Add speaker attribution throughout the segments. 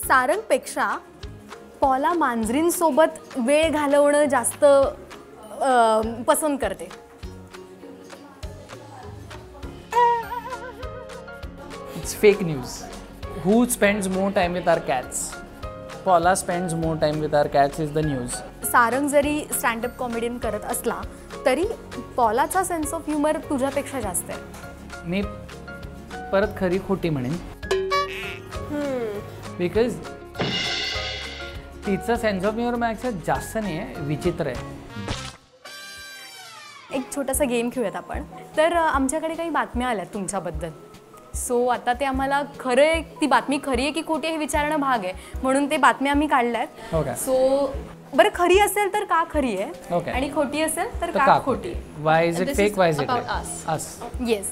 Speaker 1: सारंगपेक्षा पॉला मांजरींसोबत वेळ घालवणं जास्त पसंत करते.
Speaker 2: It's fake news. Who spends more time with our cats? Paula spends more time with our cats is the news.
Speaker 1: Sarang जरी stand up comedian करत असला तरी पॉलाचा सेन्स ऑफ ह्युमर तुझ्यापेक्षा जास्त आहे.
Speaker 2: मी परत खरी खोटी म्हणेन. बिकॉज तिचा सेन्स ऑफ ह्युमर माझ्या जास्त नाही आहे, विचित्र आहे.
Speaker 1: एक छोटासा गेम खेळूयात आपण. तर आमच्याकडे काही बातम्या आल्यात तुमच्याबद्दल. सो आता ते आम्हाला खरं ती बातमी खरी आहे की खोटी आहे हे विचारणं भाग आहे, म्हणून ते बातम्या आम्ही काढल्यात. सो बरं, खरी असेल तर का खरी आहे आणि खोटी असेल तर का खोटी.
Speaker 2: Why is it fake? Why is it
Speaker 1: about
Speaker 2: real? Us.
Speaker 1: Yes.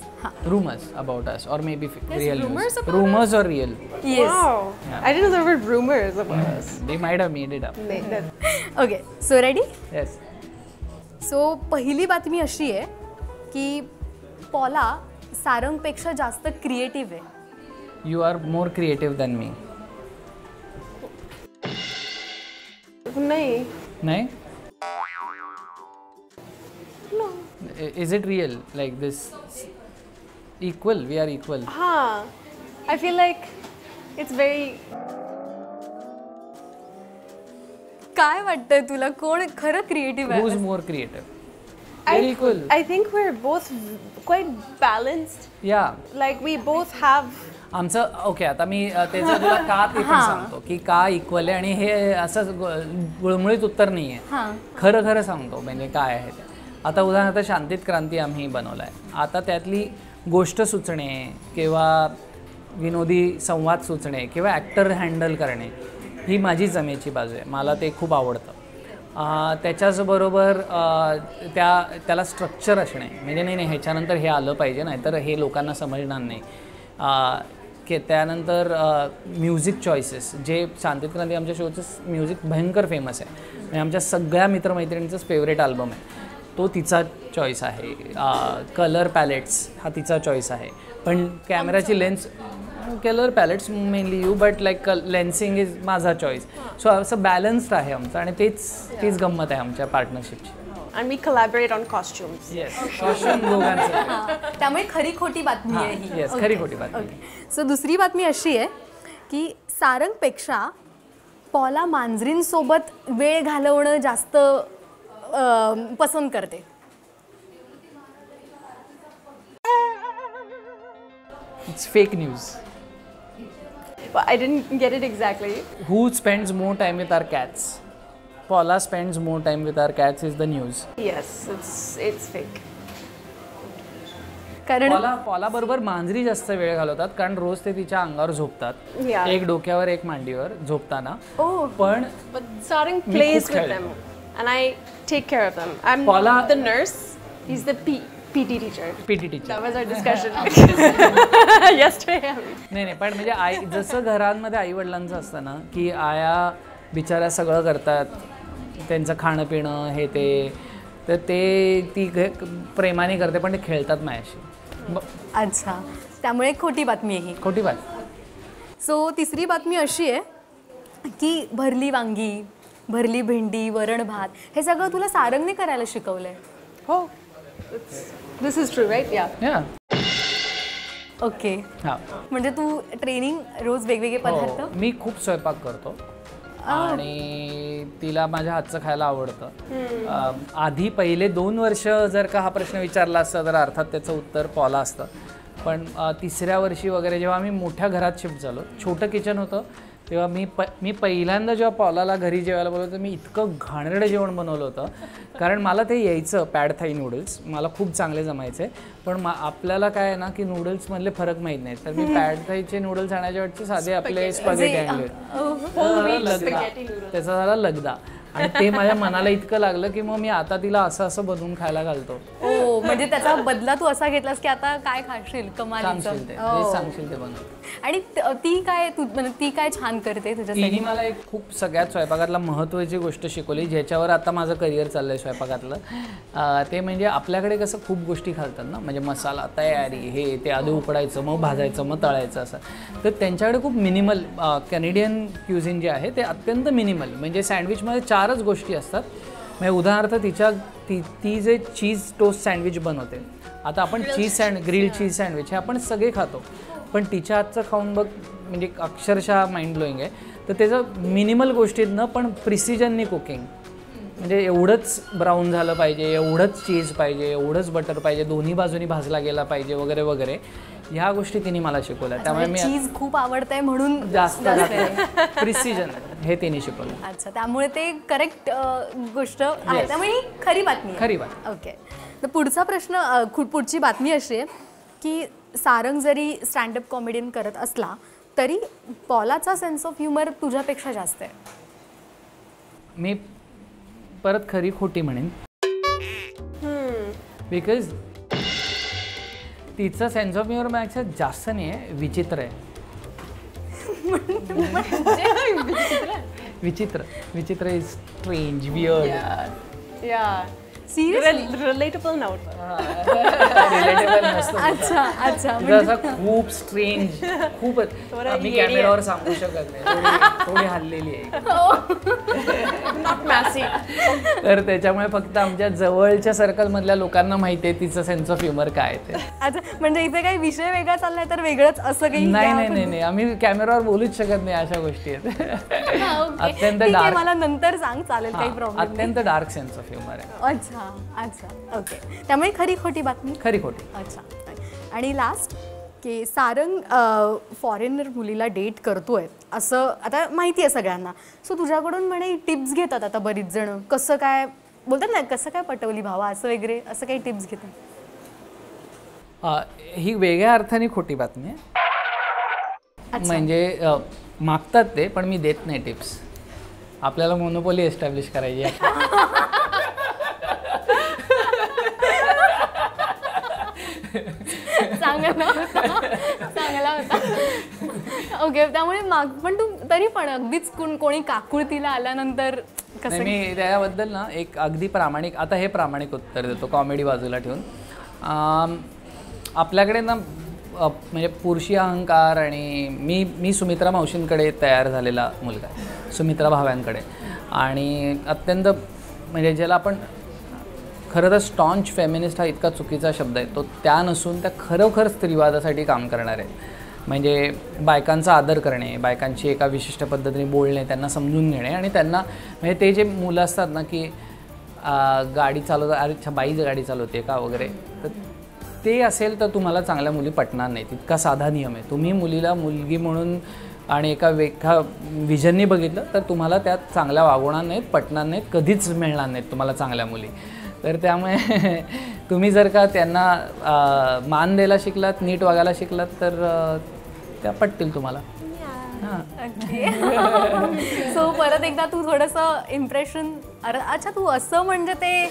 Speaker 2: Rumors about us or maybe real
Speaker 1: rumors
Speaker 2: news.
Speaker 1: about
Speaker 2: Rumors or real?
Speaker 1: Yes.
Speaker 3: Wow. Yeah. I didn't know there were rumors about us.
Speaker 2: They might have made it up.
Speaker 1: Okay. So ready?
Speaker 2: Yes.
Speaker 1: So पहिली बातमी अशी आहे की पॉला सारंगपेक्षा जास्त creative आहे.
Speaker 2: You are more creative than me.
Speaker 3: नहीं.
Speaker 2: नहीं?
Speaker 3: No.
Speaker 2: Is it real? Like this? Equal? We are equal.
Speaker 3: हाँ. I feel like it's very.
Speaker 1: काय वाटतंय तुला, कोण खरं क्रिएटिव्ह आहे?
Speaker 2: Who's more creative? We're equal.
Speaker 3: I think we're both quite balanced.
Speaker 2: Yeah.
Speaker 3: Like we both have.
Speaker 2: आमचं okay. आता मी त्याचं तुला का ते पण सांगतो की का इक्वल आहे, आणि हे असं गुळमुळीत उत्तर नाही आहे. खरं खरं सांगतो म्हणजे काय आहे ते. आता उदाहरणार्थ शांतीत क्रांती आम्ही बनवला आहे. आता त्यातली गोष्ट सुचणे किंवा विनोदी संवाद सुचणे किंवा ॲक्टर हँडल करणे ही माझी जमेची बाजू आहे. मला ते खूप आवडतं. त्याच्याचबरोबर त्याला स्ट्रक्चर असणे, म्हणजे नाही ह्याच्यानंतर हे आलं पाहिजे, नाही तर हे लोकांना समजणार नाही. की त्यानंतर म्युझिक चॉईसेस, जे शांतीत क्रांती आमच्या शोचं म्युझिक भयंकर फेमस आहे, म्हणजे आमच्या सगळ्या मित्रमैत्रिणींचंच फेवरेट अल्बम आहे, तो तिचा चॉईस आहे. कलर पॅलेट्स हा तिचा चॉईस आहे. पण कॅमेराची lens, colour palettes mainly you, but like lensing is माझा चॉईस. सो असं बॅलन्स्ड आहे आमचं, आणि तीच गंमत आहे आमच्या पार्टनरशिपची.
Speaker 3: And we collaborate on costumes.
Speaker 2: Yes, costume दोघांचं.
Speaker 1: त्यामुळे खरी खोटी बातमी आहे ही.
Speaker 2: येस, खरी खोटी बातमी.
Speaker 1: सो दुसरी बातमी अशी आहे की सारंगपेक्षा पॉला मांजरींसोबत वेळ घालवणं जास्त पसंत करते.
Speaker 2: It's fake news.
Speaker 3: But I didn't get it exactly.
Speaker 2: Who spends more time with our cats? Paula spends more time with our cats is the news.
Speaker 3: Yes, it's fake.
Speaker 1: कारण
Speaker 2: पॉला बरोबर मांजरी जास्त वेळ घालवतात, कारण रोज ते तिच्या अंगावर झोपतात. एक डोक्यावर एक मांडीवर झोपताना. पण
Speaker 3: But Sarang plays with them and I take care of them. I'm
Speaker 2: Paula,
Speaker 3: the nurse. He's the PT teacher.
Speaker 2: PT teacher.
Speaker 3: That was our discussion yesterday.
Speaker 2: नाही पण म्हणजे आई, जसं घरांमध्ये आई वडिलांचं असतं ना की आया बिचाऱ्या सगळं करतात, त्यांचं खाणं पिणं हे ते, तर ते ती प्रेमाने करते, पण ते खेळतात माझ्याशी.
Speaker 1: अच्छा, त्यामुळे खोटी बातमी आहे ही.
Speaker 2: खोटी बात.
Speaker 1: सो तिसरी बातमी अशी आहे की भरली वांगी, भरली भेंडी, वरण भात हे सगळं तुला सारंगने करायला शिकवलंय.
Speaker 3: हो. This is true, right?
Speaker 2: Yeah.
Speaker 1: Okay. म्हणजे तू ट्रेनिंग रोज वेगवेगळे पदार्थ.
Speaker 2: मी खूप स्वयंपाक करतो आणि तिला माझ्या हातचं खायला आवडतं. आधी पहिले 2 वर्ष जर का हा प्रश्न विचारला असता तर अर्थात त्याचं उत्तर पॉला असतं. पण तिसऱ्या वर्षी वगैरे जेव्हा आम्ही मोठ्या घरात शिफ्ट झालो, छोटं किचन होतं, तेव्हा मी पहिल्यांदा जेव्हा पॉलाला घरी जेवायला बोलवलं तर मी इतकं घाणेरडं जेवण बनवलं होतं, कारण मला ते यायचं पॅड थाई नूडल्स मला खूप चांगले जमायचे. पण आपल्याला काय आहे ना की नूडल्समधले फरक माहीत नाहीत, तर मी पॅड थाईचे नूडल्स आणायच्या वाटचे साधे आपले स्पॅगेटी आणले, त्याचा झाला लगदा. आणि ते माझ्या मनाला इतकं लागलं की मग मी आता तिला असं असं बनवून खायला घालतो.
Speaker 1: ओ म्हणजे त्याचा बदला तू असा घेतलास की आता काय खाशील कमालीचं.
Speaker 2: सांगशील ते जे सांगशील ते बनव.
Speaker 1: आणि ती काय तू म्हणजे ती काय छान करते तुझ्यासाठी?
Speaker 2: तिने मला एक खूप सगळ्यात स्वयंपाकातला महत्त्वाची गोष्ट शिकवली, ज्याच्यावर आता माझं करिअर चाललंय स्वयंपाकातलं. ते म्हणजे आपल्याकडे कसं खूप गोष्टी घालतात ना, म्हणजे मसाला तयारी हे ते आधी उकडायचं मग भाजायचं मग तळायचं असं. तर त्यांच्याकडे खूप मिनिमल कॅनेडियन क्युझिन जे आहे ते अत्यंत मिनिमल, म्हणजे सँडविचमध्ये 4च गोष्टी असतात. म्हणजे उदाहरणार्थ ती जे चीज टोस्ट सँडविच बनवते, आता आपण ग्रिल चीज सँडविच हे आपण सगळे खातो, पण तिच्या हातचं खाऊन बघ म्हणजे अक्षरशः माइंड ब्लोईंग आहे. तर त्याचं मिनिमल गोष्टीतनं पण प्रिसिजननी कुकिंग, म्हणजे एवढंच ब्राऊन झालं पाहिजे, एवढंच चीज पाहिजे, एवढंच बटर पाहिजे, दोन्ही बाजूनी भाजला गेला पाहिजे वगैरे वगैरे, ह्या गोष्टी तिने मला शिकवल्या. त्यामुळे मी
Speaker 1: चीज खूप आवडतंय म्हणून
Speaker 2: जास्त प्रिसिजन हे तिने शिकवलं.
Speaker 1: अच्छा, त्यामुळे ते करेक्ट गोष्ट आहे, त्यामुळे ही खरी बातमी आहे.
Speaker 2: खरी बात.
Speaker 1: ओके, तर पुढचा प्रश्न पुढची बातमी अशी आहे की सारंग जरी स्टँडअप कॉमेडियन करत असला तरी पॉलाचा सेन्स ऑफ ह्युमर तुझ्यापेक्षा जास्त आहे.
Speaker 2: मी परत खरी खोटी म्हणेन, बिकॉज तिचं सेन्स ऑफ ह्युमर माझ्या जास्त नाही आहे, विचित्र आहे. विचित्र is strange, weird.
Speaker 3: Relatable note.
Speaker 2: Relatable नसतं.
Speaker 1: अच्छा
Speaker 2: असं खूप स्ट्रेंज, खूप मी कॅमेरावर सांगू शकत नाही, थोडी हल्लेली आहे.
Speaker 3: Not messy.
Speaker 2: तर त्याच्यामुळे फक्त आमच्या जवळच्या सर्कलमधल्या लोकांना माहिती आहे तिचं सेन्स ऑफ ह्युमर काय ते.
Speaker 1: अच्छा, म्हणजे इथे काही विषय वेगळा चाललाय तर वेगळंच असं काही?
Speaker 2: नाही, आम्ही कॅमेरावर बोलूच शकत नाही, अशा गोष्टी आहेत. अत्यंत डार्क,
Speaker 1: मला नंतर सांग, चालेल, काही प्रॉब्लेम.
Speaker 2: अत्यंत डार्क सेन्स ऑफ ह्युमर आहे.
Speaker 1: अच्छा, ओके. त्यामुळे खरी खोटी बातमी.
Speaker 2: खरी खोटी.
Speaker 1: अच्छा, आणि लास्ट की सारंग फॉरेनर मुलीला डेट करतोय असं आता माहिती आहे सगळ्यांना, सो तुझ्याकडून म्हणे टिप्स घेतात आता बरीच जण, कसं काय बोलतात ना, कसं काय पटवली भावा असं वगैरे, असं काही टिप्स घेतात?
Speaker 2: ही वेगळ्या अर्थाने खोटी बातमी आहे. म्हणजे मागतात ते, पण मी देत नाही टिप्स. आपल्याला मोनोपोली एस्टॅब्लिश करायची आहे.
Speaker 1: चांगला होता. ओके, त्यामुळे पण तू तरी पण अगदीच कोणी काकुळतीला आल्यानंतर कसं?
Speaker 2: मी त्याबद्दल ना एक अगदी प्रामाणिक, आता हे प्रामाणिक उत्तर देतो कॉमेडी बाजूला ठेवून. आपल्याकडे ना म्हणजे पुरुषी अहंकार, आणि मी सुमित्रा मावशींकडे तयार झालेला मुलगा आहे, सुमित्रा भाव्यांकडे, आणि अत्यंत म्हणजे ज्याला आपण खरं तर स्टॉन्च फेमिनिस्ट हा इतका चुकीचा शब्द आहे, तो त्या नसून त्या खरोखर स्त्रीवादासाठी काम करणार आहे. म्हणजे बायकांचा आदर करणे, बायकांची एका विशिष्ट पद्धतीने बोलणे, त्यांना समजून घेणे, आणि त्यांना म्हणजे ते जे मुलं असतात ना की गाडी चालवतात, अरे बाईच गाडी चालवते का वगैरे, तर ते असेल तर तुम्हाला चांगल्या मुली पटणार नाहीत. इतका साधा नियम आहे. तुम्ही मुलीला मुलगी म्हणून आणि एका विजननी बघितलं तर तुम्हाला त्यात चांगल्या वागवणार नाहीत, पटणार नाहीत, कधीच मिळणार नाहीत तुम्हाला चांगल्या मुली. तर त्यामुळे तुम्ही जर का त्यांना मान द्यायला शिकलात, नीट वागायला शिकलात, तर त्या पटतील तुम्हाला.
Speaker 1: सो परत एकदा तू थोडंसं इम्प्रेशन, अरे अच्छा तू असं म्हणजे ते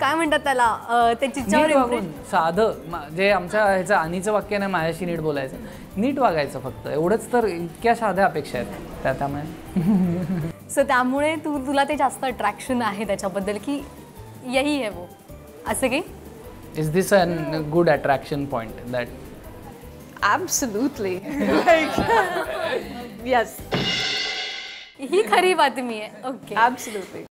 Speaker 1: काय म्हणतात त्याला, ते चिच्चावर
Speaker 2: साधं जे आमच्या ह्याचं आनीचं वाक्य नाही, माझ्याशी नीट बोलायचं, नीट वागायचं, फक्त एवढंच. तर इतक्या साध्या अपेक्षा आहेत त्यामुळे.
Speaker 1: सो त्यामुळे तुला ते जास्त अट्रॅक्शन आहे त्याच्याबद्दल की यही है वो, असं की?
Speaker 2: Is this a good attraction point that?
Speaker 3: Absolutely. Yes.
Speaker 1: ही खरी बातमी आहे. Okay,
Speaker 3: Absolutely.